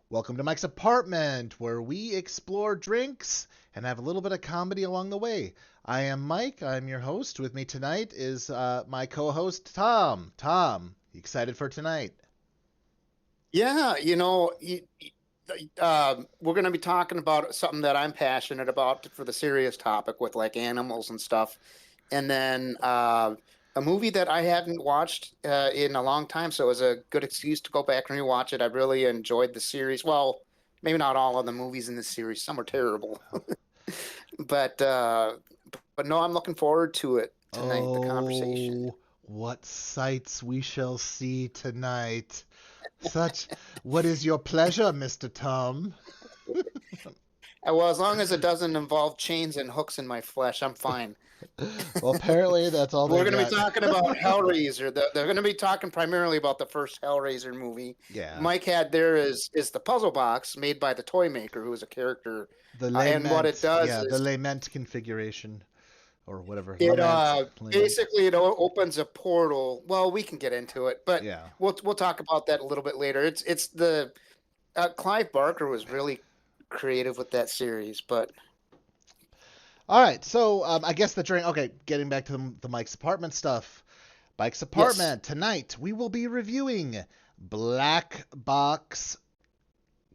Welcome to Mike's apartment, where we explore drinks and have a little bit of comedy along the way. I am Mike. I'm your host. With me tonight is my co-host Thom. Thom, you excited for tonight? Yeah, we're going to be talking about something that I'm passionate about for the serious topic with like animals and stuff. And then a movie that I hadn't watched in a long time. So it was a good excuse to go back and rewatch it. I really enjoyed the series. Well, maybe not all of the movies in this series. Some are terrible. But but no, I'm looking forward to it tonight, the conversation. Oh, what sights we shall see tonight. Such, what is your pleasure, Mr. Thom? Well, as long as it doesn't involve chains and hooks in my flesh, I'm fine. Well, apparently that's all We're they going to be got. talking about Hellraiser. They're going to be talking primarily about the first Hellraiser movie. Yeah, Mike had there is the puzzle box made by the toy maker, who is a character, the and what it lament, does yeah, the is lament configuration or whatever, it lament. basically opens a portal. Well, we can get into it, but Yeah. we'll talk about that a little bit later. It's the Clive Barker was really creative with that series, but All right, so I guess the drink. Okay, getting back to the Mike's apartment stuff. Mike's yes, apartment tonight. We will be reviewing Black Box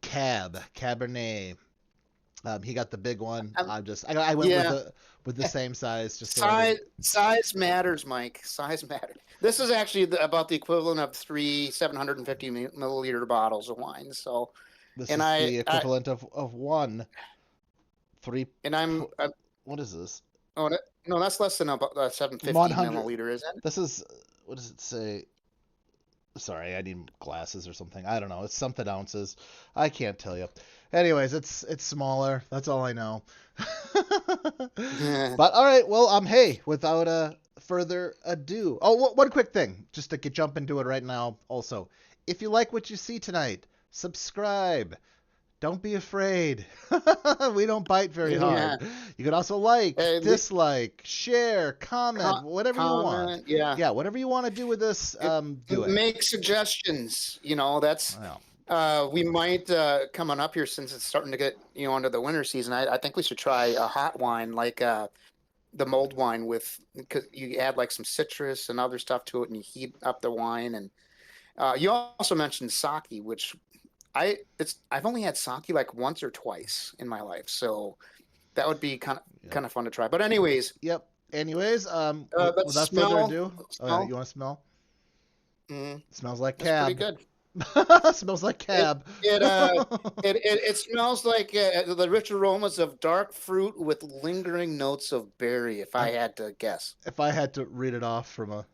Cabernet. He got the big one. um, I went yeah. with the same size just so I Size didn't. size matters, Mike. Size matters. This is actually about the equivalent of three 750 milliliter bottles of wine. So, This and is I, the I equivalent of one three. and I'm What is this? oh no, that's less than about 100. 750 milliliter, isn't it? This is what does it say? Sorry, I need glasses or something. I don't know. It's something ounces. I can't tell you. Anyways, it's smaller. That's all I know. Yeah. But all right, well, hey, without further ado. Oh, one quick thing, just to jump into it right now. Also, if you like what you see tonight, subscribe. Don't be afraid. We don't bite very Yeah. hard. You can also like, Uh, the, dislike, share, comment, whatever you want. comment, yeah. Yeah, whatever you want to do with this, do it. Make suggestions. That's Well, we might coming up here since it's starting to get into the winter season. I think we should try a hot wine like the mulled wine with because you add like some citrus and other stuff to it and you heat up the wine and you also mentioned sake, which I've only had sake like once or twice in my life, so that would be kind of yep. kind of fun to try. But anyways, Yep. Anyways, let's without further smell. ado, oh yeah, you Smell. want to smell? Mm, It smells like that's pretty cab. good. Smells like It cab. it it smells like the rich aromas of dark fruit with lingering notes of berry. If I I'm, had to guess, if I had to read it off from a,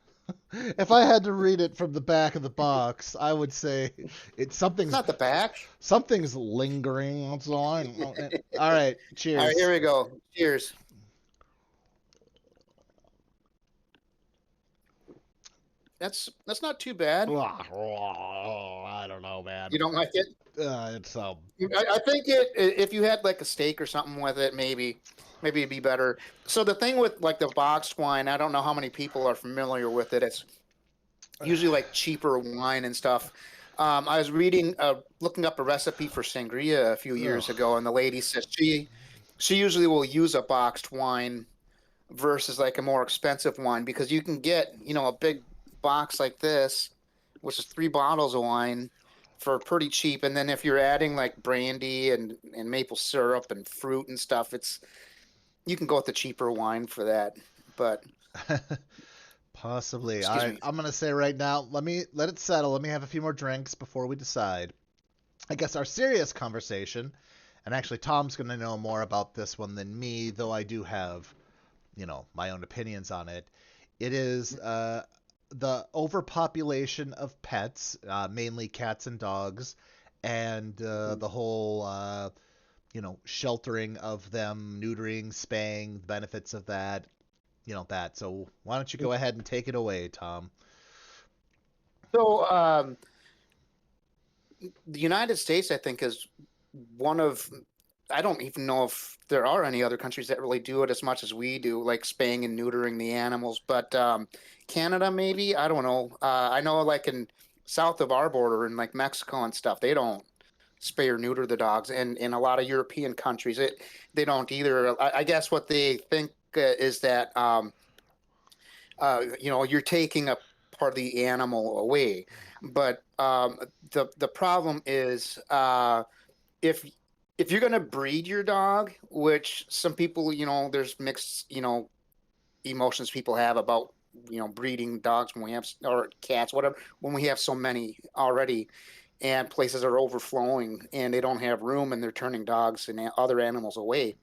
if I had to read it from the back of the box, I would say it's it's not the back. something's lingering. That's all I know. All right, All right, here cheers. we go. Cheers. That's not too bad. I don't know, man. You don't like it? It's I think if you had like a steak or something with it, maybe it'd be better. So the thing with like the boxed wine, I don't know how many people are familiar with it. It's usually like cheaper wine and stuff. I was looking up a recipe for sangria a few years ugh. ago, and the lady says she usually will use a boxed wine versus like a more expensive wine because you can get a big box like this, which is three bottles of wine for pretty cheap. And then if you're adding like brandy and maple syrup and fruit and stuff, it's you can go with the cheaper wine for that. But Possibly. All excuse right, me. I'm gonna say right now. Let it settle. Let me have a few more drinks before we decide. I guess our serious conversation, and actually Tom's gonna know more about this one than me, though I do have, my own opinions on it. It is the overpopulation of pets, mainly cats and dogs, and the whole sheltering of them, neutering, spaying, the benefits of that, that. So why don't you go ahead and take it away, Tom? So the United States, I think, is one of I don't even know if there are any other countries that really do it as much as we do, like spaying and neutering the animals. But Canada, maybe, I don't know. I know, like in south of our border, in like Mexico and stuff, they don't. spay or neuter the dogs, and in a lot of European countries, they don't either. I guess what they think is that you're taking a part of the animal away, but the problem is if you're going to breed your dog, which some people, there's mixed, emotions people have about breeding dogs when we have, or cats, whatever, when we have so many already, and places are overflowing and they don't have room and they're turning dogs and other animals away.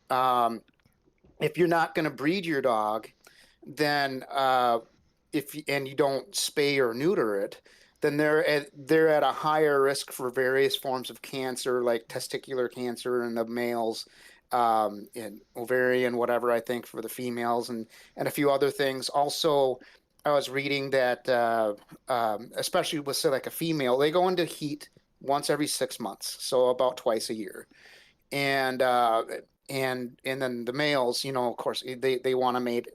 um, if you're not going to breed your dog, then if and you don't spay or neuter it, then they're at a higher risk for various forms of cancer, like testicular cancer in the males, and ovarian, whatever, I think, for the females, and a few other things. Also, I was reading that especially with, say, like a female, they go into heat once every 6 months, so about twice a year, and then the males, of course, they want to mate,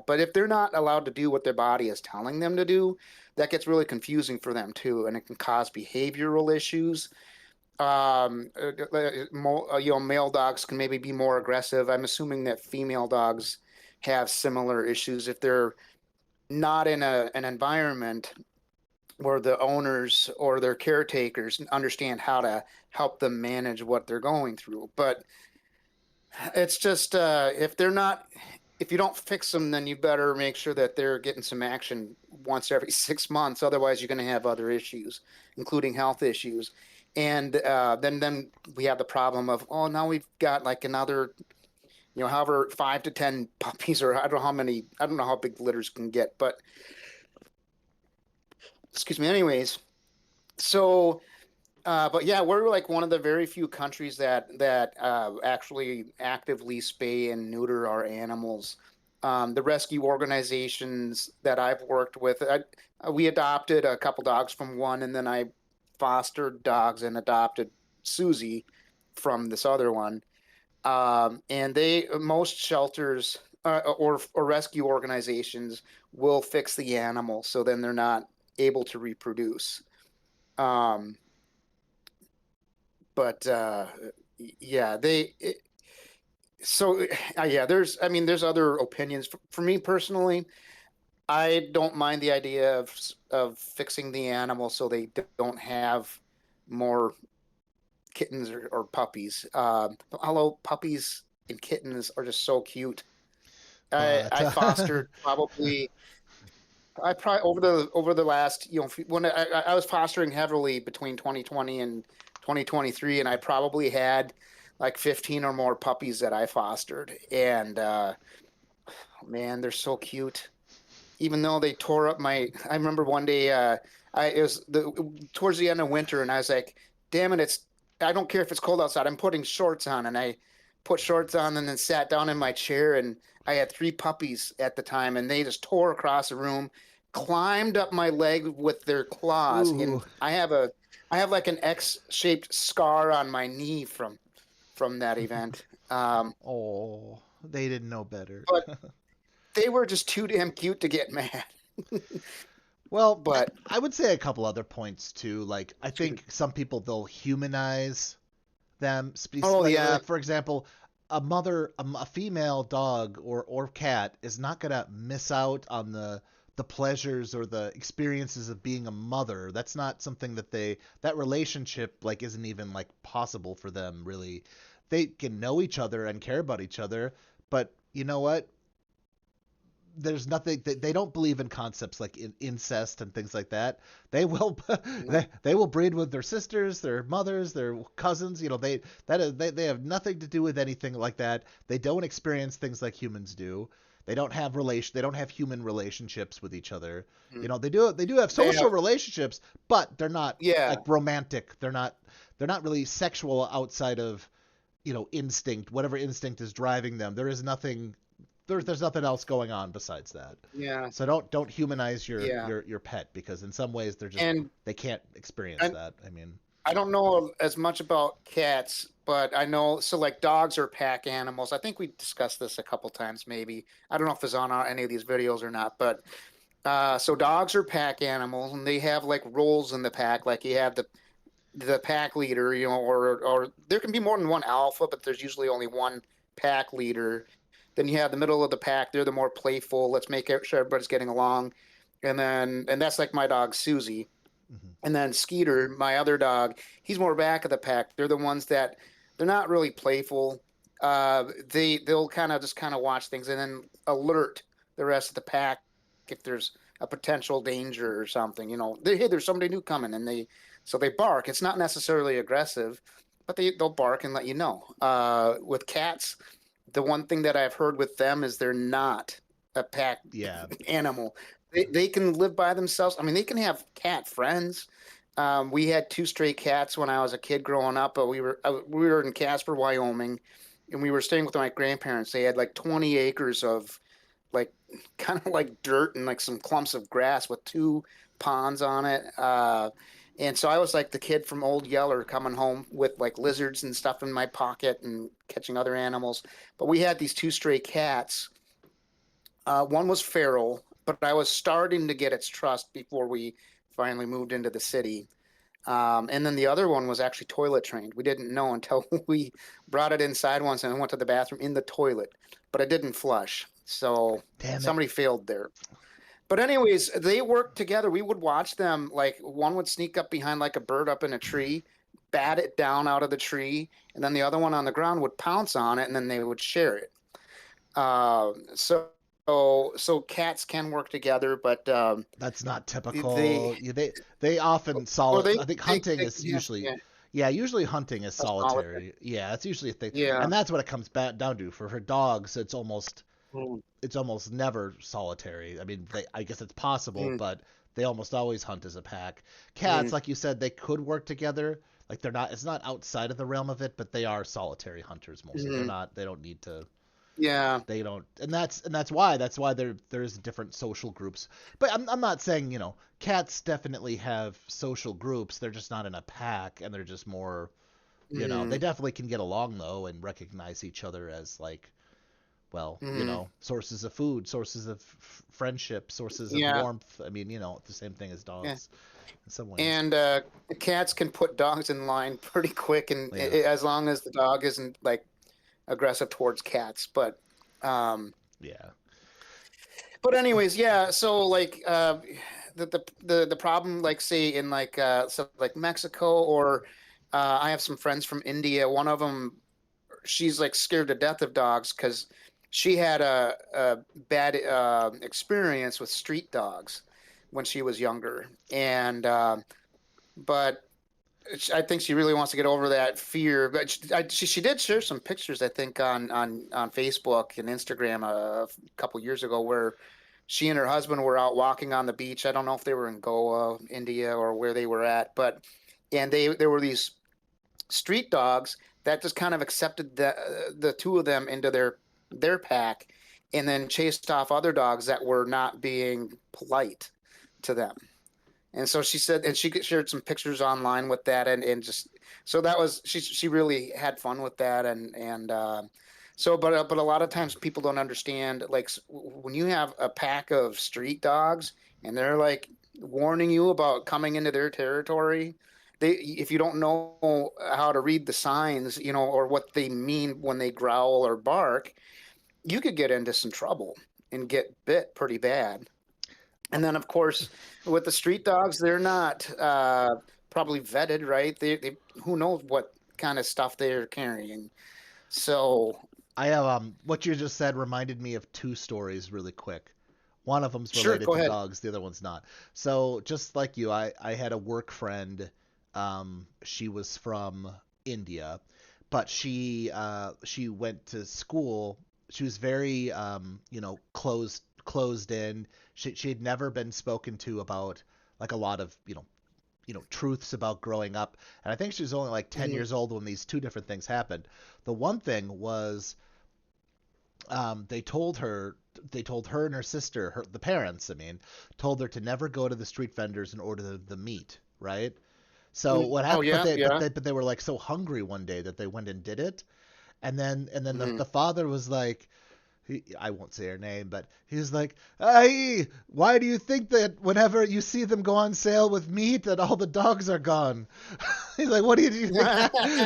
but if they're not allowed to do what their body is telling them to do, that gets really confusing for them too, and it can cause behavioral issues. Male dogs can maybe be more aggressive. I'm assuming that female dogs have similar issues if they're not in an environment where the owners or their caretakers understand how to help them manage what they're going through. But it's just if you don't fix them, then you better make sure that they're getting some action once every 6 months. Otherwise, you're going to have other issues, including health issues. And then we have the problem of, oh, now we've got like another, however, 5 to 10 puppies, or I don't know how many. I don't know how big litters can get, but excuse me. Anyways, so but yeah, we're like one of the very few countries that actually actively spay and neuter our animals. The rescue organizations that I've worked with, we adopted a couple dogs from one, and then I fostered dogs and adopted Susie from this other one. And most shelters or rescue organizations will fix the animal, so then they're not able to reproduce. Um, but yeah, so yeah, there's other opinions. For me personally, I don't mind the idea of fixing the animal so they don't have more kittens or puppies. Although puppies and kittens are just so cute. I But I fostered probably I probably over the last, when I was fostering heavily between 2020 and 2023, and I probably had like 15 or more puppies that I fostered, and man, they're so cute. Even though they tore up my, I remember one day, it was towards the end of winter, and I was like, damn it, I don't care if it's cold outside, I'm putting shorts on, and I put shorts on and then sat down in my chair, and I had three puppies at the time, and they just tore across the room, climbed up my leg with their claws, ooh, and I have like an X-shaped scar on my knee from that event. oh, they didn't know better. But they were just too damn cute to get mad. Well, But I would say a couple other points too. Like, I shoot. think some people they'll humanize them. Oh yeah, Like for example, a female dog or cat is not gonna miss out on the pleasures or the experiences of being a mother. That's not something that relationship like isn't even like possible for them really. They can know each other and care about each other, but you know what? There's nothing they don't believe in concepts like incest and things like that. They will no, they will breed with their sisters, their mothers, their cousins. They have nothing to do with anything like that. They don't experience things like humans do. They don't have human relationships with each other. mm, They do have they have, social relationships, but they're not yeah, like romantic. They're not really sexual outside of instinct, whatever instinct is driving them. There's nothing else going on besides that. yeah, So don't humanize yeah. your pet because in some ways And they can't experience I, that. I mean, I don't know as much about cats, but I know, so like dogs are pack animals. I think we discussed this a couple times, maybe. I don't know if it's on any of these videos or not, but so dogs are pack animals, and they have like roles in the pack. Like you have the pack leader, or there can be more than one alpha, but there's usually only one pack leader. Then you have the middle of the pack. They're the more playful. Let's make sure everybody's getting along. And that's like my dog Susie. Hmm. And then Skeeter, my other dog, he's more back of the pack. They're the ones that they're not really playful. They'll kind of watch things and then alert the rest of the pack if there's a potential danger or something. Hey, there's somebody new coming, and they bark. It's not necessarily aggressive, but they'll bark and let you know. With cats, the one thing that I've heard with them is they're not a pack Yeah. animal. They can live by themselves. I mean, they can have cat friends. We had two stray cats when I was a kid growing up, but we were in Casper, Wyoming, and we were staying with my grandparents. They had like 20 acres of like kind of like dirt and like some clumps of grass with two ponds on it. And so I was like the kid from Old Yeller coming home with like lizards and stuff in my pocket and catching other animals. But we had these two stray cats. One was feral, but I was starting to get its trust before we finally moved into the city. And then the other one was actually toilet trained. We didn't know until we brought it inside once and went to the bathroom in the toilet, but it didn't flush. So Damn it. somebody failed there. But anyways, they worked together. We would watch them. Like one would sneak up behind like a bird up in a tree, bat it down out of the tree, and then the other one on the ground would pounce on it, and then they would share it. So cats can work together, but That's not they typical. They often or I think hunting is yeah, usually, yeah, yeah, usually hunting is a solitary. solitary. Yeah, that's usually a thing, Yeah. and that's what it comes back down to. For dogs, Mm, it's almost never solitary. I mean, I guess it's possible, mm, but they almost always hunt as a pack. Cats, mm, like you said, they could work together. Like they're not, it's not outside of the realm of it, but they are solitary hunters mostly. They're mm. not, they don't need to, Yeah. they don't, and that's why there's different social groups. But I'm not saying, cats definitely have social groups. They're just not in a pack, and they're just more, they Mm, definitely can get along though and recognize each other as like, well, mm. sources of food, sources of friendship, sources of Yeah. warmth. I mean, the same thing as Yeah. dogs in some ways. And cats can put dogs in line pretty quick, and Yeah, as long as the dog isn't like aggressive towards cats. Um, yeah. but anyways, yeah. So like the problem, like say in like so like Mexico or I have some friends from India. One of them, she's like scared to death of dogs because she had a bad experience with street dogs when she was younger, and but I think she really wants to get over that fear. But she did share some pictures, I think, on Facebook and Instagram a couple years ago where she and her husband were out walking on the beach. I don't know if they were in Goa, India, or where they were at, but and there were these street dogs that just kind of accepted the two of them into their pack, and then chased off other dogs that were not being polite to them. And so she said, and she shared some pictures online with that, and just so that was she really had fun with that, and so but a lot of times people don't understand like when you have a pack of street dogs and they're like warning you about coming into their territory, they if you don't know how to read the signs, or what they mean when they growl or bark, you could get into some trouble and get bit pretty bad. And then, of course, with the street dogs, they're not probably vetted, right? They who knows what kind of stuff they're carrying. So, I have what you just said reminded me of two stories really quick. One of them's sure, related go to ahead. dogs, the other one's not. So just like you, I had a work friend. She was from India, but she went to school. She was very closed in. She had never been spoken to about like a lot of truths about growing up. And I think she was only like 10 Hmm. years old when these two different things happened. The one thing was they told her and her sister, the parents, I mean, told her to never go to the street vendors and order the meat, right? So what Oh happened? But yeah, yeah. they were like so hungry one day that they went and did it, and then Hmm. the father was like, I won't say her name, but he's like, "Hey, why do you think that whenever you see them go on sale with meat, that all the dogs are gone?" He's like, "What do you think?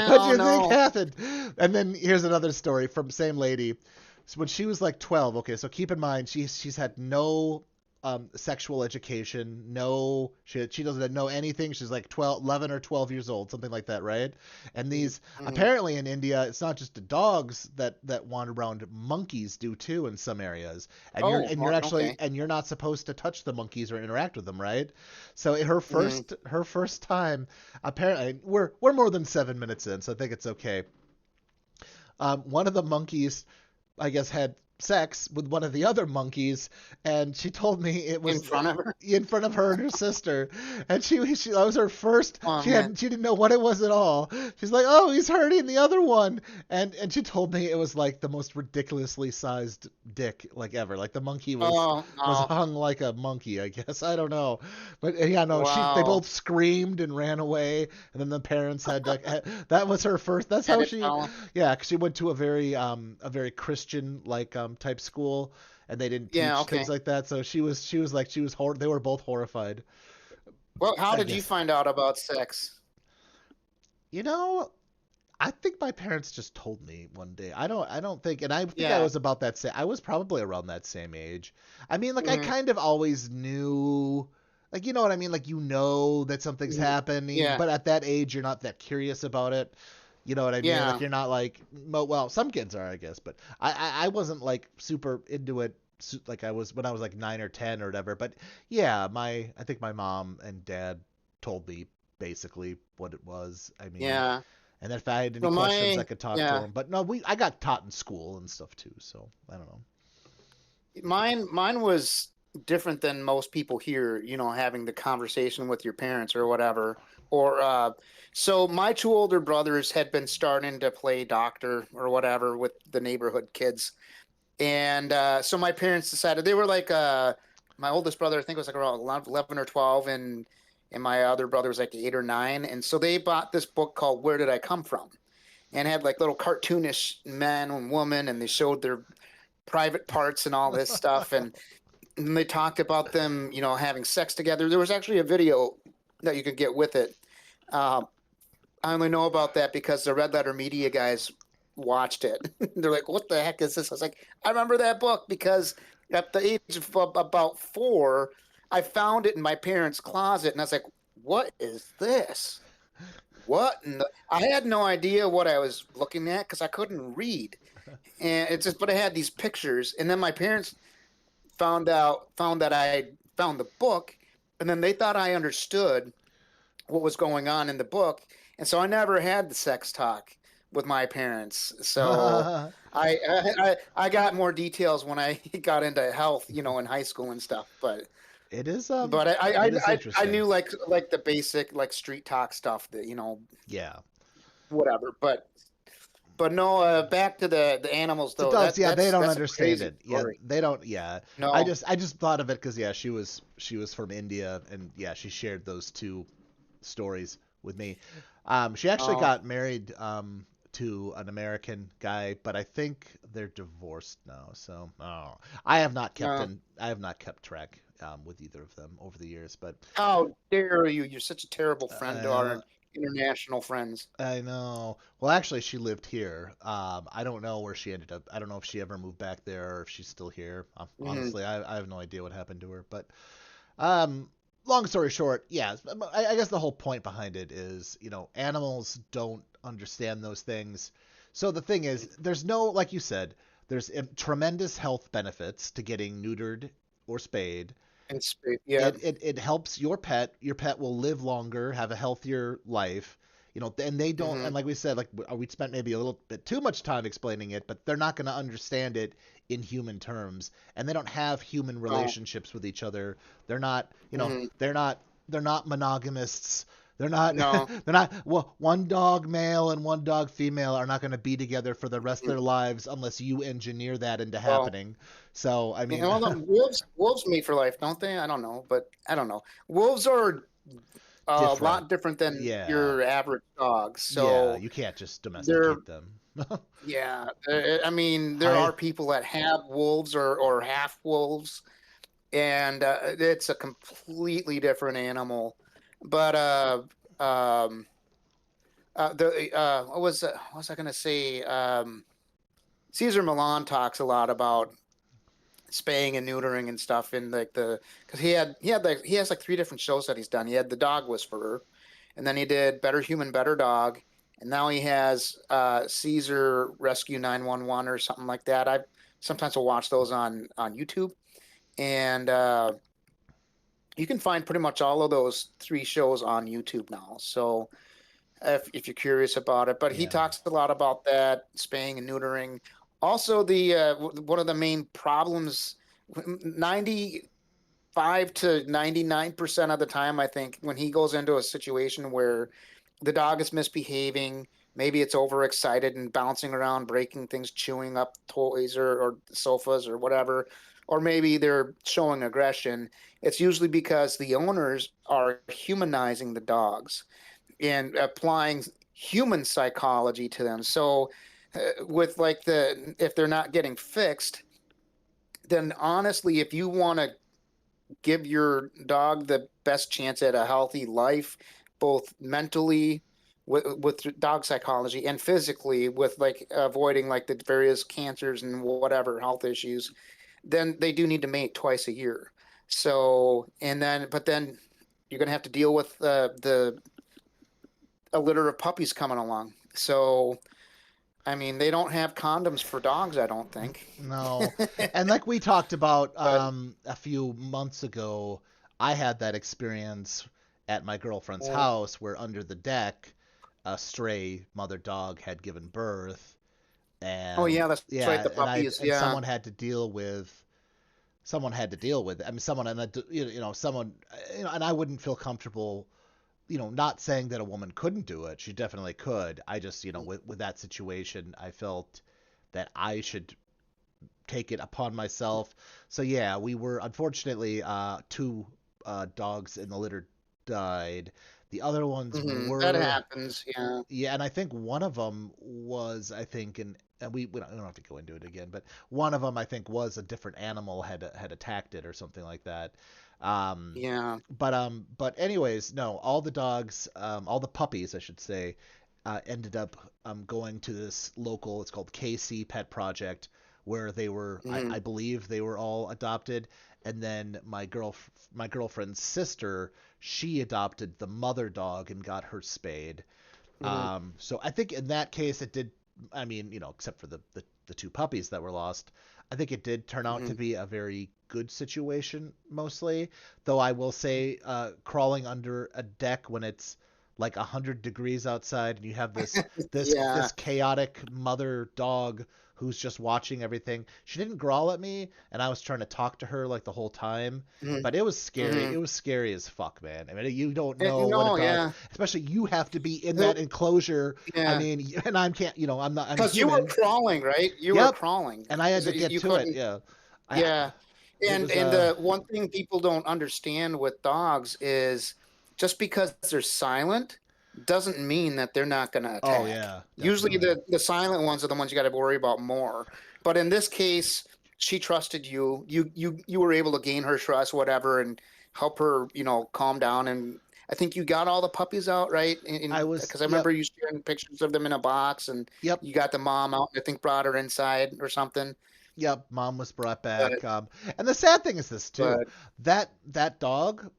What do Oh you think no. happened?" And then here's another story from same lady. So when she was like 12, okay, so keep in mind she's had no sexual education, no, she doesn't know anything. She's like 12, 11 or 12 years old, something like that, right? And these Mhm. apparently in India, it's not just the dogs that wander around, monkeys do too in some areas. And Oh, okay. you're not supposed to touch the monkeys or interact with them, right? So Mhm. her first time, apparently we're more than 7 minutes in, so I think it's okay. One of the monkeys, I guess, had sex with one of the other monkeys, and she told me it In was front of her. in front of her and her sister, and she that was her first. Oh man. She didn't know what it was at all. She's like, "Oh, he's hurting the other one," and she told me it was like the most ridiculously sized dick like ever. Like the monkey Oh was no. hung like a monkey, I guess. I don't know, but yeah, no, they Wow. both screamed and ran away, and then the parents had to. That was her first. That's Had how to she. tell him. Yeah, 'cause she went to a very Christian like type school, and they didn't Yeah. teach things Okay. like that. So she was like they were both horrified. Well, how I did you guess. find out about sex? You know, I think my parents just told me one day. I don't think, and I think I Yeah. was about that same. I was probably around that same age. I mean, like I Hmm. kind of always knew, like you know what I mean. Like you know that something's Hmm. happening, Yeah. but at that age you're not that curious about it. You know what I mean? Like Yeah. you're not like, well, some kids are, I guess, but I wasn't like super into it like I was when I was like 9 or 10 or whatever. But yeah, I think my mom and dad told me basically what it was. I mean, Yeah. and if I had any So questions, I my could talk to yeah. him. But no, I got taught in school and stuff too, so I don't know. Mine was different than most people here, having the conversation with your parents or whatever. Or so my two older brothers had been starting to play doctor or whatever with the neighborhood kids. And so my parents decided they were like my oldest brother I think was like around 11 or 12 and my other brother was like 8 or 9 and so they bought this book called Where Did I Come From? And had like little cartoonish men and women and they showed their private parts and all this stuff and they talked about them, having sex together. There was actually a video that you could get with it. Uh, I only know about that because the Red Letter Media guys watched it. They're like, "What the heck is this?" I was like, "I remember that book because at the age of about 4, I found it in my parents' closet, and I was like, "What is this? What?" And I had no idea what I was looking at because I couldn't read, and it's just, but I had these pictures, and then my parents found that I found the book, and then they thought I understood what was going on in the book, and so I never had the sex talk with my parents. So I got more details when I got into health, in high school and stuff. It is But it is I interesting. knew like the basic like street talk stuff that Yeah. whatever. But no, back to the animals The though. dogs, yeah, they don't That's a understand crazy it. Yeah, story. they don't. Yeah, No. I just thought of it because yeah, she was from India, and yeah, she shared those two stories with me. She actually Oh. got married to an American guy, but I think they're divorced now. So oh, No. I have not kept track with either of them over the years. But How dare you? You're such a terrible friend to uh, our international friends. I know. Well, actually, she lived here. I don't know where she ended up. I don't know if she ever moved back there or if she's still here. Hmm. Honestly, I have no idea what happened to her. But um, long story short, yeah, I guess the whole point behind it is, animals don't understand those things. So the thing is, there's no, like you said, there's tremendous health benefits to getting neutered or spayed. And yeah. It helps your pet. Your pet will live longer, have a healthier life. And they don't, Hmm. and like we said, like we spent maybe a little bit too much time explaining it, but they're not going to understand it in human terms, and they don't have human Oh. relationships with each other. They're not, Hmm. they're not monogamists. They're not, No. they're not, well, one dog male and one dog female are not going to be together for the rest of Mhm. their lives unless you engineer that into Well, happening. So, I yeah, mean, well, no, wolves mate for life, don't they? I don't know, but I don't know. Wolves are a different. lot different than Yeah. your average dog. Yeah, So you can't just they're domesticate them. yeah. I mean, there I are people that have wolves or half wolves, and it's a completely different animal. But the what was I gonna say? Caesar Milan talks a lot about spaying and neutering and stuff in like the because he has like three different shows that he's done. He had The Dog Whisperer, and then he did Better Human, Better Dog, and now he has Caesar Rescue 911 or something like that. I sometimes will watch those on YouTube, and you can find pretty much all of those three shows on YouTube now. So if you're curious about it. But he yeah, talks a lot about that spaying and neutering. Also, the one of the main problems, 95 to 99% of the time, I think, when he goes into a situation where the dog is misbehaving, maybe it's overexcited and bouncing around, breaking things, chewing up toys or sofas or whatever, or maybe they're showing aggression. It's usually because the owners are humanizing the dogs and applying human psychology to them. So, with like if they're not getting fixed, then honestly, if you want to give your dog the best chance at a healthy life, both mentally with dog psychology and physically with like avoiding like the various cancers and whatever health issues, then they do need to mate twice a year. So, but then you're going to have to deal with the a litter of puppies coming along. So, I mean, they don't have condoms for dogs, I don't think. no. And like we talked about But a few months ago, I had that experience at my girlfriend's uh, house where under the deck a stray mother dog had given birth, oh and yeah, that's right. yeah, The and I puppies, and yeah. someone had to deal with it. I mean, someone and someone and I wouldn't feel comfortable, not saying that a woman couldn't do it. She definitely could. I just, with that situation, I felt that I should take it upon myself. So yeah, we were unfortunately two dogs in the litter died. The other ones That were, happens, yeah. yeah, and I think one of them was, I think, and we don't have to go into it again, but one of them I think was a different animal had attacked it or something like that. Um, Yeah. but anyways, no, all the dogs, all the puppies, I should say, ended up going to this local. It's called KC Pet Project, where they were, hmm I believe, they were all adopted, and then my girlfriend's sister, she adopted the mother dog and got her spayed. hmm So I think in that case it did. I mean, except for the two puppies that were lost, I think it did turn out to hmm be a very good situation mostly. Though I will say, crawling under a deck when it's like 100 degrees outside and you have Yeah. this chaotic mother dog who's just watching everything. She didn't growl at me, and I was trying to talk to her like the whole time. hmm But it was scary. hmm It was scary as fuck, man. I mean, you don't know what a No, dog, yeah. especially you have to be in that enclosure. I Yeah. mean, and I can't, I'm a Because you were human. crawling, right? You were Yep. crawling. And I had So to get you to it. couldn't, Yeah. I yeah. it And was the one thing people don't understand with dogs is just because they're silent doesn't mean that they're not going to oh attack. yeah, Usually definitely. the silent ones are the ones you got to worry about more. But in this case, she trusted you. You were able to gain her trust, whatever, and help her, calm down. And I think you got all the puppies out, right? I was Because I yep, remember you sharing pictures of them in a box, and yep. you got the mom out, and I think brought her inside or something. Yep, mom was brought But back. And the sad thing is this too. but That dog,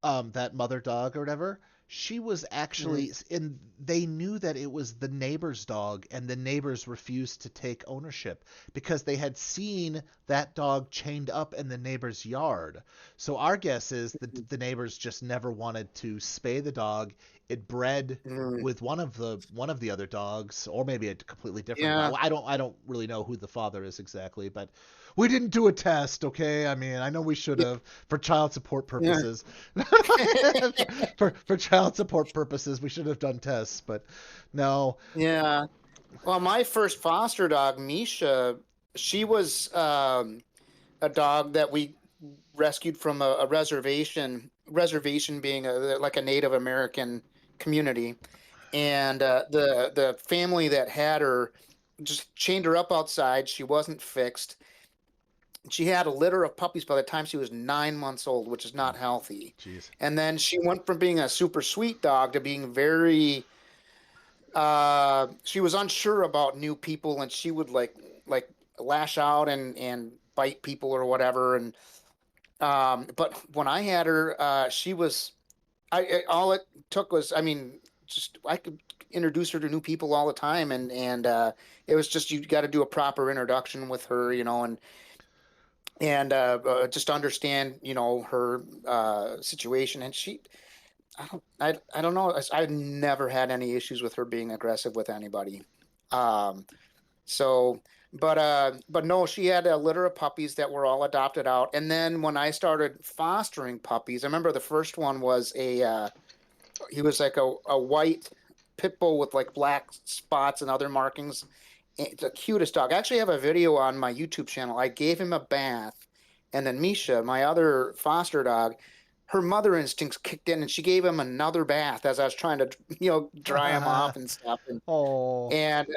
that mother dog or whatever, she was mhm, actually in. They knew that it was the neighbor's dog, and the neighbors refused to take ownership because they had seen that dog chained up in the neighbor's yard. So our guess is that the neighbors just never wanted to spay the dog. It bred mhm. with one of the other dogs, or maybe a completely different Yeah. dog. I don't really know who the father is exactly, but we didn't do a test, okay? I mean, I know we should Yeah. have for child support Yeah. purposes. For child support purposes, we should have done tests, but no. Yeah. Well, my first foster dog, Misha, she was a dog that rescued from a reservation. Reservation being like a Native American community, and the family that had her just chained her up outside. She wasn't fixed. She had a litter of puppies by the time she was 9 months old, which is not healthy. Jeez. And then she went from being a super sweet dog to being very she was unsure about new people, and she would like lash out and bite people or whatever. And but when I had her, she was all it took was, I mean, just I could introduce her to new people all the time, and it was just, you got to do a proper introduction with her, and just understand, her situation. And she, I don't know. I've never had any issues with her being aggressive with anybody. Um, so, but no, she had a litter of puppies that were all adopted out. And then when I started fostering puppies, I remember the first one was he was like a white pit bull with like black spots and other markings. It's the cutest dog. I actually have a video on my YouTube channel. I gave him a bath, and then Misha, my other foster dog, her mother instincts kicked in, and she gave him another bath as I was trying to, dry him off and stuff. And Oh. and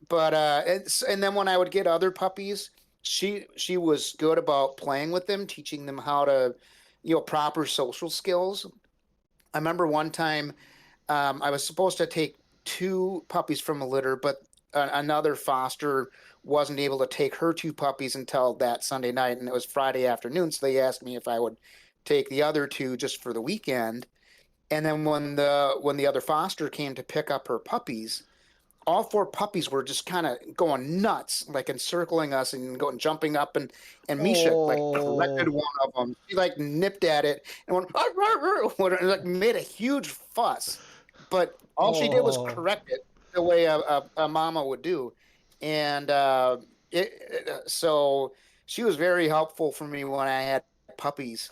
but and then when I would get other puppies, she was good about playing with them, teaching them how to, proper social skills. I remember one time I was supposed to take two puppies from a litter, but another foster wasn't able to take her two puppies until that Sunday night, and it was Friday afternoon. So they asked me if I would take the other two just for the weekend. And then when the other foster came to pick up her puppies, all four puppies were just kind of going nuts, like encircling us and going jumping up, and Misha like corrected Oh. one of them. She like nipped at it and went "Arr, arr, arr," and like made a huge fuss, but all she did was Oh. correct it the way a mama would do. And so she was very helpful for me when I had puppies.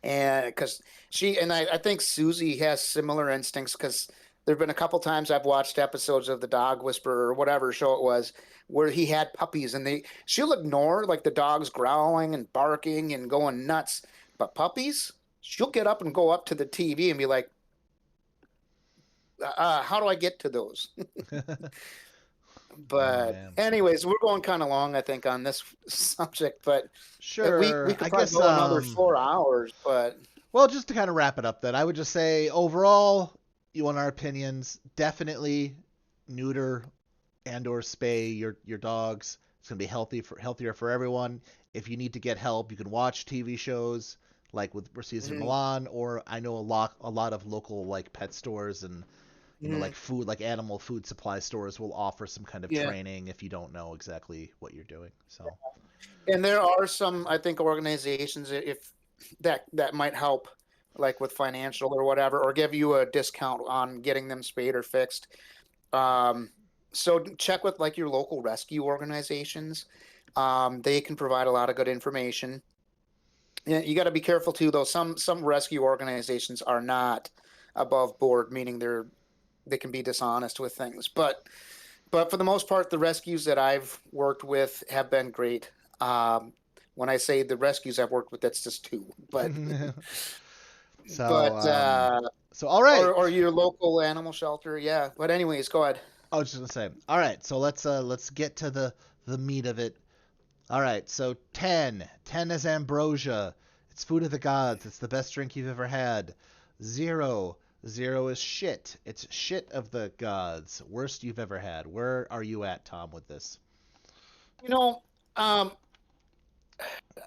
And because I think Susie has similar instincts, because there have been a couple times I've watched episodes of The Dog Whisperer or whatever show it was, where he had puppies, and she'll ignore like the dogs growling and barking and going nuts, but puppies, she'll get up and go up to the TV and be like, how do I get to those? Oh But man. anyways, we're going kind of long, I think, on this subject, but we Sure. could I probably guess go another 4 hours, but well, just to kind of wrap it up then, I would just say overall, you want our opinions, definitely neuter and or spay your dogs. It's going to be healthier for everyone. If you need to get help, you can watch TV shows like with Mercedes and mhm, Milan, or I know a lot of local like pet stores and mhm, like food, like animal food supply stores will offer some kind of yeah. training if you don't know exactly what you're doing. So And there are some, I think, organizations, if that might help, like with financial or whatever, or give you a discount on getting them spayed or fixed. Um, so check with like your local rescue organizations. They can provide a lot of good information. Yeah, you got to be careful too, though. Some rescue organizations are not above board, meaning they can be dishonest with things. But for the most part, the rescues that I've worked with have been great. Um, when I say the rescues I've worked with, that's just two. But so but um so all right. or your local animal shelter, yeah. But anyways, go ahead. I was just gonna say, all right, so let's get to the meat of it. All right, so 10 is ambrosia. It's food of the gods. It's the best drink you've ever had. 0 is shit. It's shit of the gods. Worst you've ever had. Where are you at, Tom, with this? You know, um,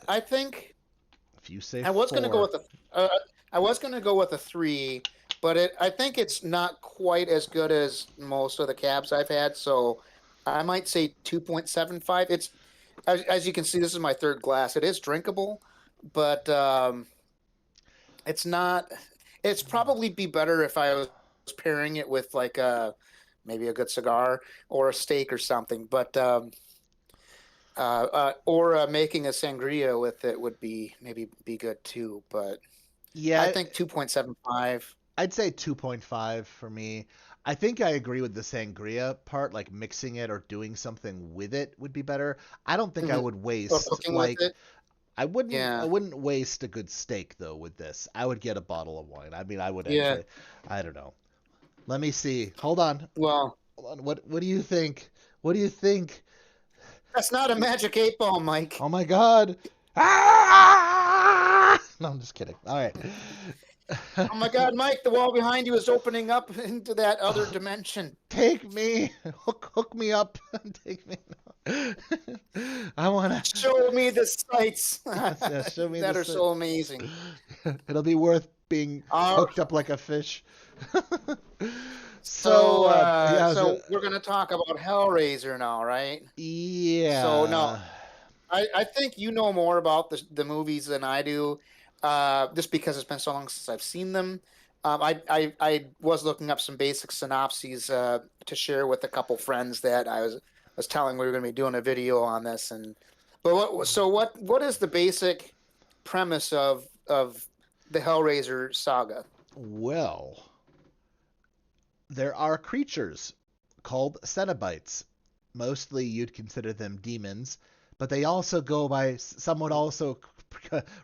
I think If you say I was going to go 4, with I was going to go with a three, but I think it's not quite as good as most of the cabs I've had. So I might say 2.75. It's as you can see, this is my third glass. It is drinkable, but it's not. It's probably be better if I was pairing it with like maybe a good cigar or a steak or something. But or making a sangria with it would be maybe be good too. But I yeah, think 2.75. I'd say 2.5 for me. I think I agree with the sangria part, like mixing it or doing something with it would be better. I don't think I Mhm. would Or waste cooking with like it. I Yeah. wouldn't waste a good steak though with this. I would get a bottle of wine. I mean, I would Yeah. actually. I don't know. Let me see. Hold on. Well, Hold on. What do you think? What do you think? that's not a magic 8 ball, Mike. Oh my God. Ah! No, I'm just kidding. All right. Oh my God, Mike, the wall behind you is opening up into that other dimension. Take me. Hook me up. Take me. I wanna. Show me the sights Yes, yes. Show me that are this. so amazing. It'll be worth being All hooked up like a fish. So, So, yeah, so we're gonna talk about Hellraiser now, right? So now, yeah. I think you know more about the movies than I do, just because it's been so long since I've seen them. I was looking up some basic synopses to share with a couple friends that I was telling we were going to be doing a video on this. And but what is the basic premise of the Hellraiser saga? Well, there are creatures called Cenobites. Mostly you'd consider them demons, but they also go by, some would also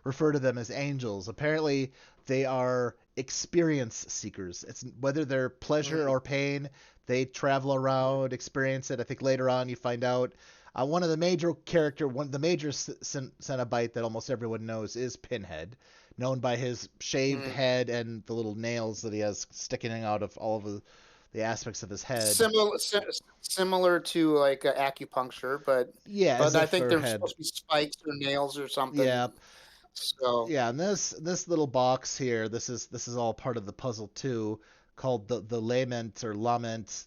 refer to them as angels. Apparently, they are experience seekers. It's whether they're pleasure Mm, or pain, they travel around, experience it. I think later on you find out. One of the major character, one the major Cenobite that almost everyone knows is Pinhead, known by his shaved mm. head and the little nails that he has sticking out of all of the aspects of his head. Similar to like acupuncture, Yeah, as but I if think her they're head. supposed to be spikes or nails or something. Yeah, So, yeah. And this little box here, this is all part of the puzzle too, called the lament or lament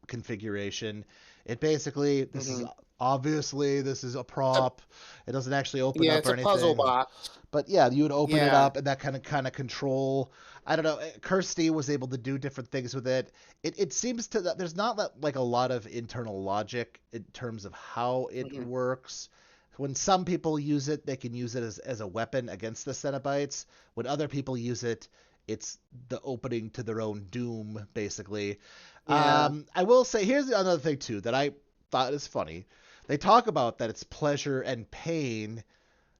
configuration. It basically, mhm. this is a It's a, prop. It doesn't actually open yeah, up it's or a puzzle anything. box. But yeah, you would open it Yeah. up and that kind of control. I don't know. Kirsty was able to do different things with it. It seems to that there's not like a lot of internal logic in terms of how it Mhm. works. When some people use it, they can use it as a weapon against the Cenobites. When other people use it, it's the opening to their own doom, basically. Yeah. I will say, here's another thing too that I thought is funny. They talk about that it's pleasure and pain,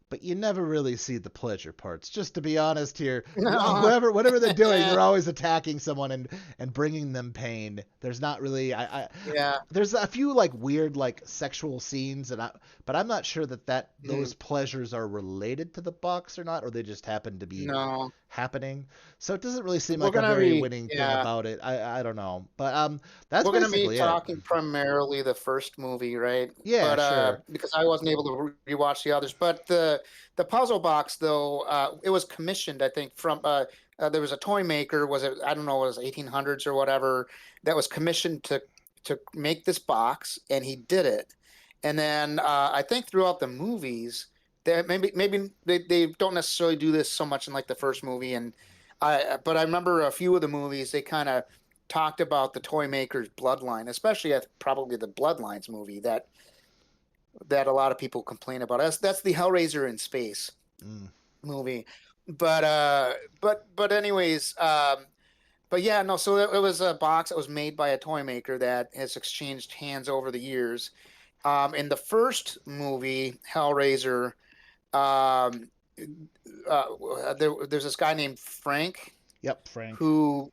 but you never really see the pleasure parts. Just to be honest here, whatever they're doing, they're always attacking someone and bringing them pain. There's not really Yeah. there's a few like weird like sexual scenes but I'm not sure that Mm. those pleasures are related to the box or not, or they just happen to be No. happening. So it doesn't really seem We're like a gonna very be winning thing yeah. about it. I don't know, but that's We're gonna be basically it. talking primarily the first movie, right? Yeah, But sure. because I wasn't able to rewatch the others. But the puzzle box though, it was commissioned, I think, from there was a toy maker, was it I don't know, it was 1800s or whatever, that was commissioned to make this box, and he did it. And then I think throughout the movies, they maybe they don't necessarily do this so much in like the first movie, and but I remember a few of the movies they kind of talked about the toy maker's bloodline, especially at probably the Bloodlines movie that a lot of people complain about. That's the Hellraiser in space Mm. movie. But but anyways, but yeah, no. So it was a box that was made by a toy maker that has exchanged hands over the years. In the first movie, Hellraiser, um, there's this guy named Frank Yep, Frank. who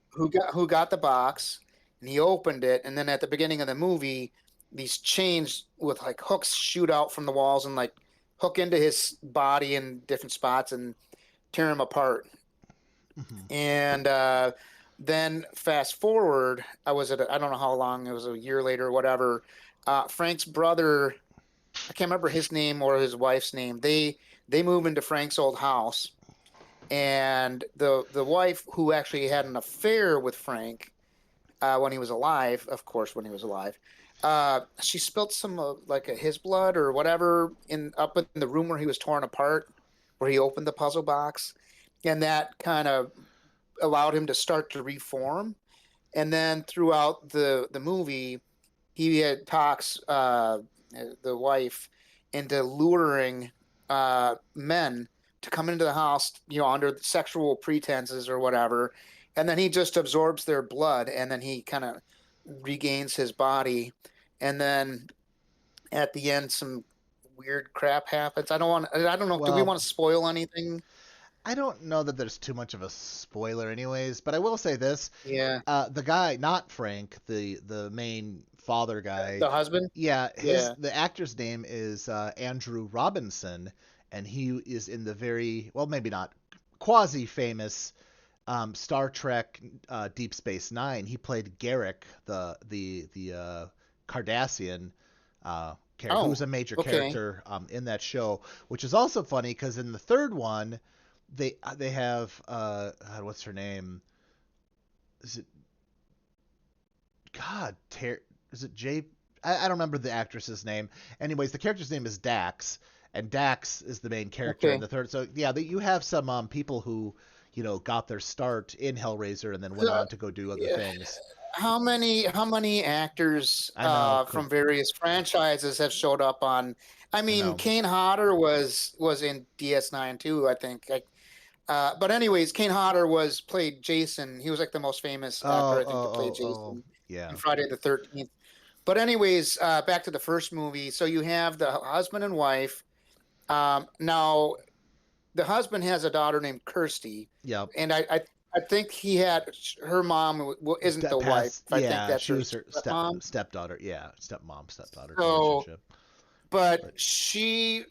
got the box, and he opened it, and then at the beginning of the movie these chains with like hooks shoot out from the walls and like hook into his body in different spots and tear him apart. Hmm. And then fast forward, I don't know how long, it was a year later or whatever. Frank's brother, I can't remember his name or his wife's name, they move into Frank's old house, and the wife, who actually had an affair with Frank when he was alive, of course, when he was alive, she spilled some like his blood or whatever in up in the room where he was torn apart, where he opened the puzzle box, and that kind of allowed him to start to reform. And then throughout the movie, he had talks the wife into luring men to come into the house, under sexual pretenses or whatever, and then he just absorbs their blood, and then he kind of regains his body, and then at the end, some weird crap happens. I don't know. Do we Well, want to spoil anything? I don't know that there's too much of a spoiler, anyways. But I will say this: Yeah. the guy, not Frank, the main father guy. The husband? Yeah, Yeah. the actor's name is Andrew Robinson, and he is in the very well, maybe not quasi famous Star Trek Deep Space Nine. He played Garrick, the Cardassian character, who's Oh, a major okay. character in that show, which is also funny because in the third one, they have what's her name? Is it God? Is it J? I don't remember the actress's name. Anyways, the character's name is Dax, and Dax is the main character in Okay. the third. So yeah, you have some people who got their start in Hellraiser and then went Uh, on to go do other yeah. things. How many actors I know, from various franchises have showed up on? I I mean, know. Kane Hodder was in DS9 too, I think. But anyways, Kane Hodder was played Jason. He was like the most famous actor, Oh, I think, to play oh, Jason yeah. in Friday the 13th. But anyways, back to the first movie. So you have the husband and wife. Now the husband has a daughter named Kirsty, Yep. and I think he had her mom isn't the wife. Past, I think yeah, that's she her was her mom. stepdaughter. Yeah, stepmom, stepdaughter So, relationship. but But she's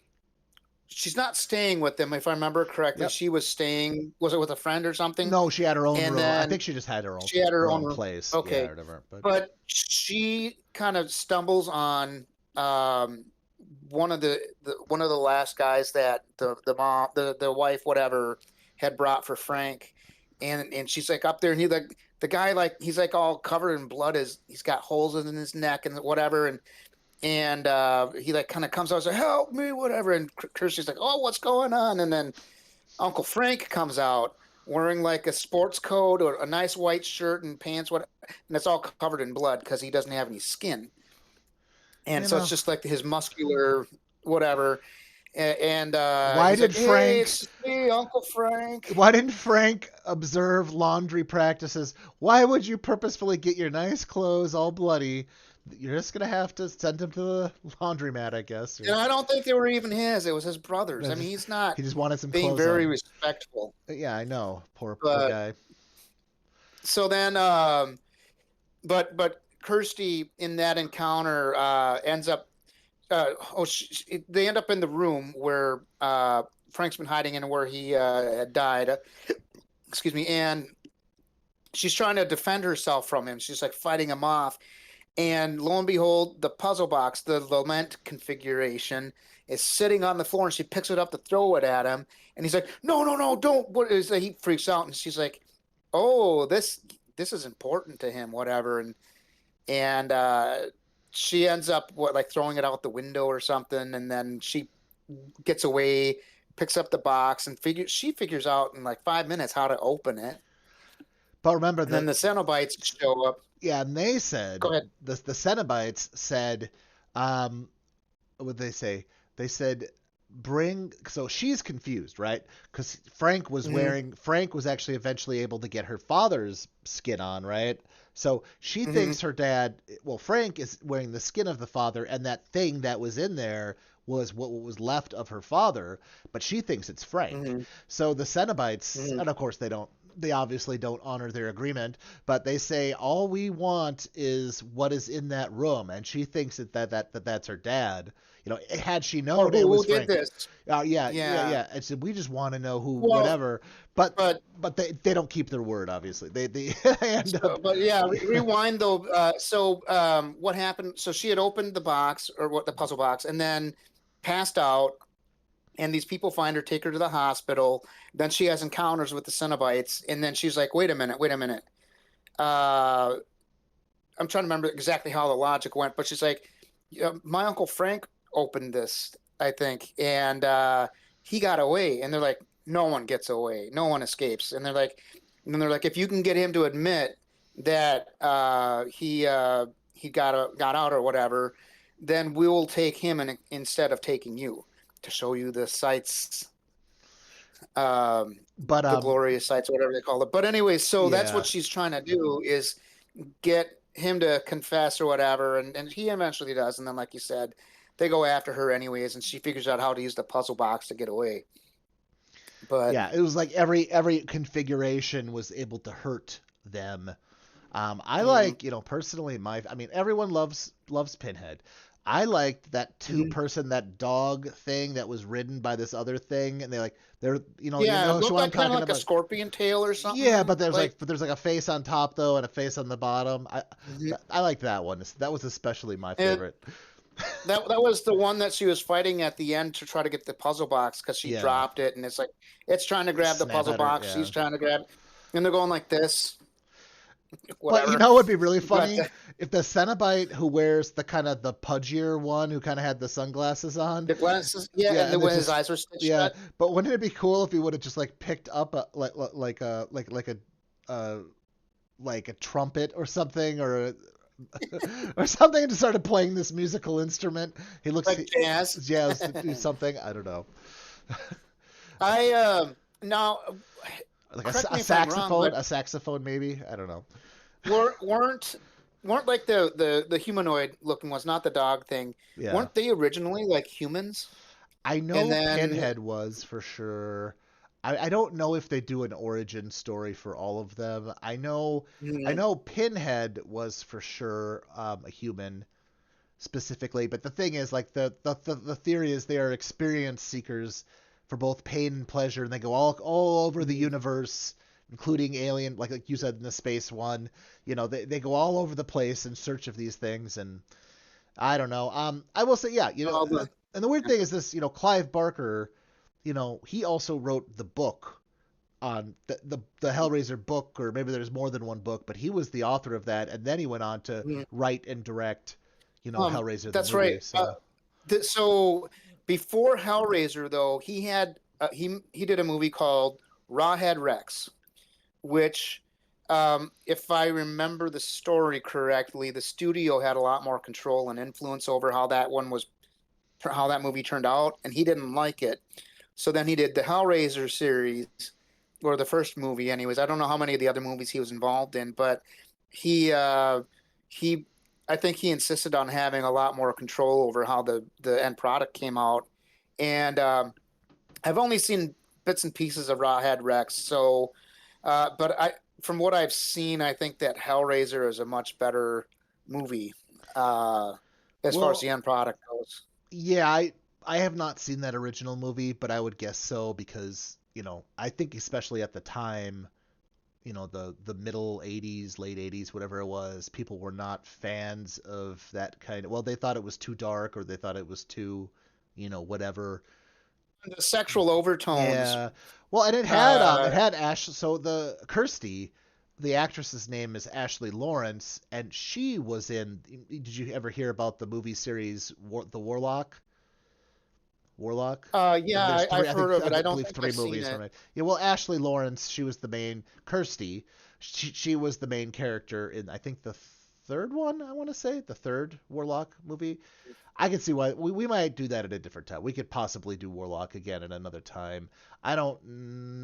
not staying with them, if I remember correctly. yep. She was staying. Was it with a friend or something? No, she had her own And room. I then think she just had she had her her own own room. place. Yeah, Okay, or whatever. But but she kind of stumbles on um, one of the last guys that the mom the wife whatever had brought for Frank, and she's like up there, and he like the guy like he's like all covered in blood, is he's got holes in his neck and whatever, and he like kind of comes out and says help me whatever, and Kirsty's like oh what's going on, and then Uncle Frank comes out wearing like a sports coat or a nice white shirt and pants, what, and it's all covered in blood because he doesn't have any skin, and you so it's know, just like his muscular whatever, and why he's like, did "Hey, Frank? it's me, Uncle Frank." Why didn't Frank observe laundry practices? Why would you purposefully get your nice clothes all bloody? You're just gonna have to send him to the laundromat, I guess. And I don't think they were even his; it was his brothers. I mean, he's not He just wanted some being clothes very on. respectful, Yeah, I know. Poor but guy. so then, but Kirsty in that encounter ends up. They end up in the room where Frank's been hiding in, where he had died. Excuse me, and she's trying to defend herself from him. She's like fighting him off, and lo and behold, the puzzle box, the lament configuration, is sitting on the floor, and she picks it up to throw it at him, and he's like, "No, no, no, don't!" What is that? He freaks out, and she's like, "Oh, this is important to him, whatever," and she ends up like throwing it out the window or something, and then she gets away, picks up the box, and figures out in like 5 minutes how to open it, But remember and then that, the Cenobites show up. yeah, and they Go said ahead. the Cenobites said, um, what would they say? They said bring. So she's confused, right? Because Mm-hmm. Frank was actually eventually able to get her father's skin on, right? So she Mm-hmm. thinks her dad. Well, Frank is wearing the skin of the father, and that thing that was in there was what was left of her father, but she thinks it's Frank. Mm-hmm. So the Cenobites, Mm-hmm. and of course they don't. They obviously don't honor their agreement, but they say all we want is what is in that room, and she thinks that's her dad. Had she Or known it was who did Frank. this? Yeah, yeah, Yeah. yeah. And so we just want to know who, Well, whatever. But but but they don't keep their word. Obviously, they end up. but yeah, rewind though. What happened? So she had opened the box or what the puzzle box, and then passed out. And these people find her, take her to the hospital. Then she has encounters with the Cenobites, and then she's like, "Wait a minute, wait a minute." Uh, I'm trying to remember exactly how the logic went, but she's like, yeah, "My uncle Frank opened this, I think, and he got away." And they're like, "No one gets away, no one escapes." And they're like, "If you can get him to admit that he got out or whatever, then we will take him instead of taking you to show you the sights, um, But the glorious sights, or whatever they call it." But anyway, so that's yeah. what she's trying to do, is get him to confess or whatever, and he eventually does, and then like you said, they go after her anyways, and she figures out how to use the puzzle box to get away. But Yeah, it was like every configuration was able to hurt them. I mm, like, personally, I mean, everyone loves Pinhead. I liked that two mhm. person, that dog thing that was ridden by this other thing, and they're, you Yeah, it know looked what I'm like kind of talking like a about? scorpion tail or Yeah, something. Like but there's like a face on top though, and a face on the bottom. mhm. I like that one. That was especially my it, favorite. that was the one that she was fighting at the end to try to get the puzzle box because she Yeah, dropped it, and it's like it's trying to grab the snap puzzle at her. box. Yeah. She's trying to grab, and they're going like this, But you whatever. know what would be really But funny if the Cenobite who wears the kind of the pudgier one who kind of had the sunglasses on, the glasses, yeah, yeah, and and when it's his just eyes were stitched yeah. shut. But wouldn't it be cool if he would have just like picked up a uh like a trumpet or something or something and just started playing this musical instrument? Like jazz. Yeah, to do something. I don't know, I now like correct me if I'm wrong, but a saxophone maybe. I don't know. were, weren't weren't like the humanoid looking ones, not the dog thing. Yeah, Weren't they originally like humans? I And know then Pinhead was for sure. I don't know if they do an origin story for all of them. I mm, know Pinhead was for sure a human specifically, but the thing is, like the theory is they are experience seekers for both pain and pleasure, and they go all over the mm, universe, including alien, like you said in the space one. They go all over the place in search of these things, and I don't know. I will say, yeah, all the and the weird thing is this, Clive Barker, he also wrote the book on the Hellraiser book, or maybe there's more than one book, but he was the author of that, and then he went on to mm, write and direct, Hellraiser the that's right. movie. So So before Hellraiser, though, he did a movie called Rawhead Rex, which, if I remember the story correctly, the studio had a lot more control and influence over how that movie turned out, and he didn't like it. So then he did the Hellraiser series, or the first movie, anyways. I don't know how many of the other movies he was involved in, but he he I think he insisted on having a lot more control over how the end product came out. And I've only seen bits and pieces of Rawhead Rex, so but I from what I've seen, I think that Hellraiser is a much better movie as far as well, the end product goes. yeah, I have not seen that original movie, but I would guess so because I think especially at the time, the middle 80s, late 80s, whatever it was, people were not fans of that kind of, well, they thought it was too dark, or they thought it was too, whatever. The sexual overtones. Yeah. Well, and it Uh, had Ash, so the Kirsty, the actress's name is Ashley Lawrence, and she was in, did you ever hear about the movie series The Warlock? Warlock. yeah, There's I've three. heard of it. I don't Believe think three I've seen movies from it. it. Yeah. Well, Ashley Lawrence, she was the main. Kirsty, she was the main character in I think the third one. I want to say the third Warlock movie. I can see why we might do that at a different time. We could possibly do Warlock again at another time. I don't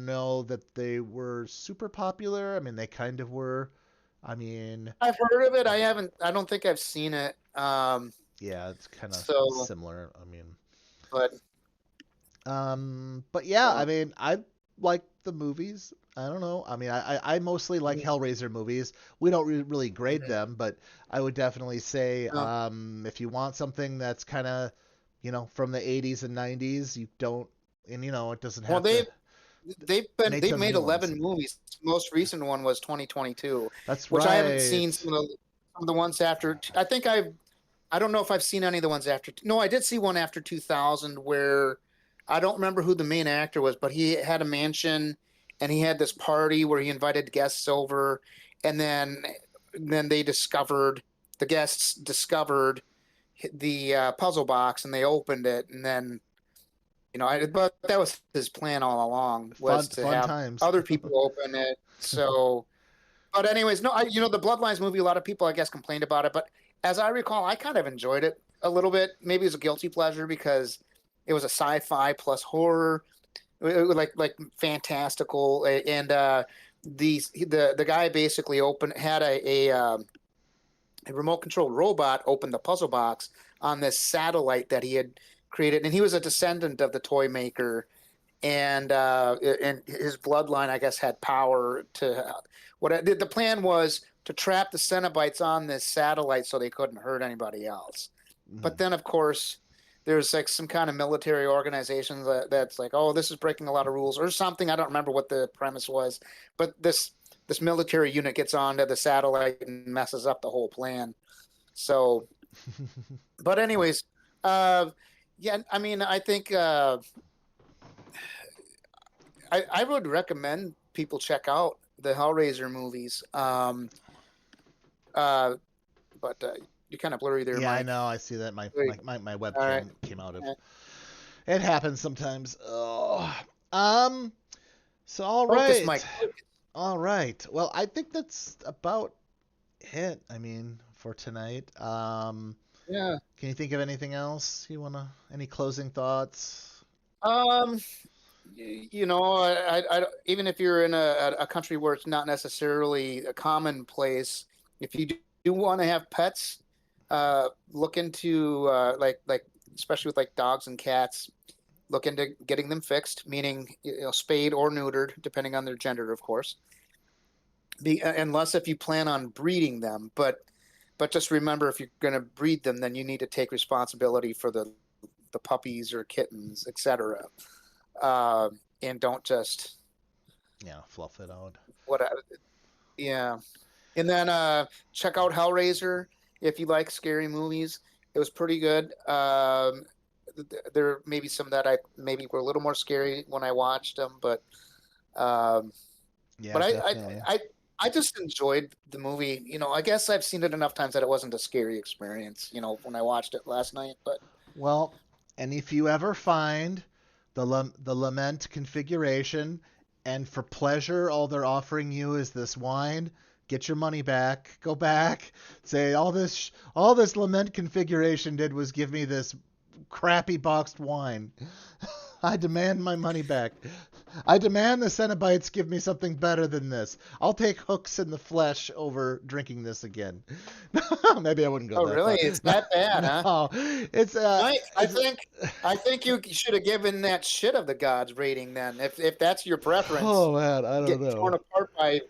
know that they were super popular. I mean, they kind of were. I mean, I've heard of it. I haven't. I don't think I've seen it. yeah, it's kind of So, similar. I mean, but but yeah, I uh, mean, I like the movies. I don't know. I mean, I mostly like mm, Hellraiser movies. We don't really grade mhm. them, but I would definitely say No. if you want something that's kind of, from the 80s and 90s, you don't, and it doesn't Well, have to make they've them made new ones. 11 movies. Most recent one was 2022, That's which I haven't seen right. some of the ones after. I don't know if I've seen any of the ones after. No, I did see one after 2000 where I don't remember who the main actor was, but he had a mansion and he had this party where he invited guests over, and then the guests discovered the puzzle box and they opened it, and then but that was his plan all along, was to Fun have times. other people open it. So, but anyways, no, the Bloodlines movie, a lot of people I guess complained about it, but as I recall, I kind of enjoyed it a little bit. Maybe it was a guilty pleasure because it was a sci-fi plus horror, like fantastical, and the guy basically opened had a remote controlled robot opened the puzzle box on this satellite that he had created, and he was a descendant of the toy maker, and his bloodline, I guess, had power to. What the plan was to trap the Cenobites on this satellite so they couldn't hurt anybody else. But then, of course, there's like some kind of military organization that's like, oh, this is breaking a lot of rules or something. I don't remember what the premise was, but this military unit gets onto the satellite and messes up the whole plan. So, but anyways, yeah, I mean, I think I would recommend people check out the Hellraiser movies. But you're kind of blurry there, Yeah, I Mike. know. I see that my All right. webcam came out of. It happens sometimes. Oh. So all Focus, right. Mike. All right. Well, I think that's about it. I mean, for tonight. Yeah. Can you think of anything else you wanna? Any closing thoughts? Um, you know, even if you're in a country where it's not necessarily a commonplace, if you do want to have pets, look into like especially with like dogs and cats, look into getting them fixed, meaning spayed or neutered, depending on their gender, of course. Unless if you plan on breeding them, but just remember, if you're going to breed them, then you need to take responsibility for the puppies or kittens, etc. And don't just Yeah, fluff it out. what yeah. And then check out Hellraiser if you like scary movies. It was pretty good. There may be some that I maybe were a little more scary when I watched them, um, Yeah, but definitely. I just enjoyed the movie. I guess I've seen it enough times that it wasn't a scary experience. When I watched it last night, but Well, and if you ever find the lament configuration, and for pleasure, all they're offering you is this wine, get your money back. Go back. Say all this lament configuration did was give me this crappy boxed wine. I demand my money back. I demand the Cenobites give me something better than this. I'll take hooks in the flesh over drinking this again. Maybe I wouldn't go oh that really? far. It's that bad, huh? No, it's Mike, I it's think I think you should have given that shit of the gods rating then. If that's your preference, oh man, I don't getting torn know. apart by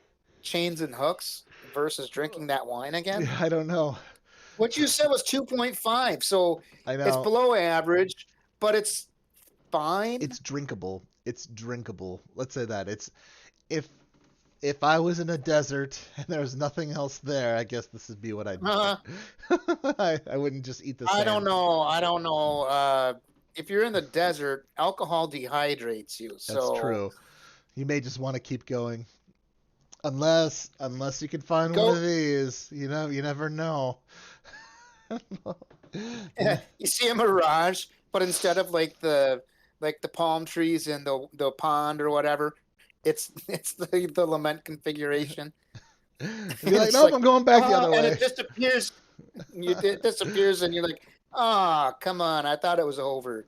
chains and hooks versus drinking that wine again. I don't know. What you said was 2.5, so I it's know. below average, but it's fine. It's drinkable. It's drinkable. Let's say that. If if I was in a desert and there was nothing else there, I guess this would be what I'd drink. Uh, I wouldn't just eat the I don't sand. know. I don't know. If you're in the desert, alcohol dehydrates you. That's So true. You may just want to keep going. Unless you can find one go. of these. You never know. You know. You see a mirage, but instead of like the palm trees in the pond or whatever, it's the lament configuration. Be like, It's nope, like, I'm going back the other and way. it disappears. It disappears, and you're like, come on! I thought it was over.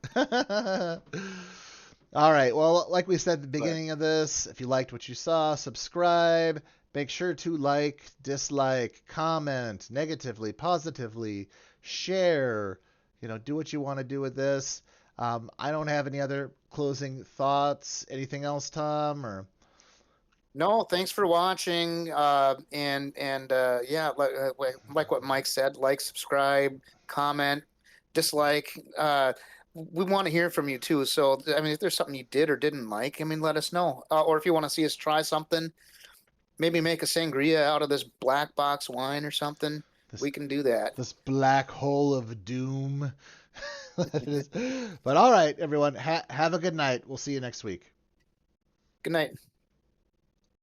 All right. Well, like we said at the But beginning of this, if you liked what you saw, subscribe. Make sure to like, dislike, comment negatively, positively, share. Do what you want to do with this. I don't have any other closing thoughts. Anything else, Tom? Or no, thanks for watching. And yeah, like what Mike said, like, subscribe, comment, dislike. We want to hear from you too. So I mean, if there's something you did or didn't like, I mean, let us know. Or if you want to see us try something, maybe make a sangria out of this black box wine or something. this We can do that. this black hole of doom. It is. But all right, everyone. Have a good night. We'll see you next week. Good night.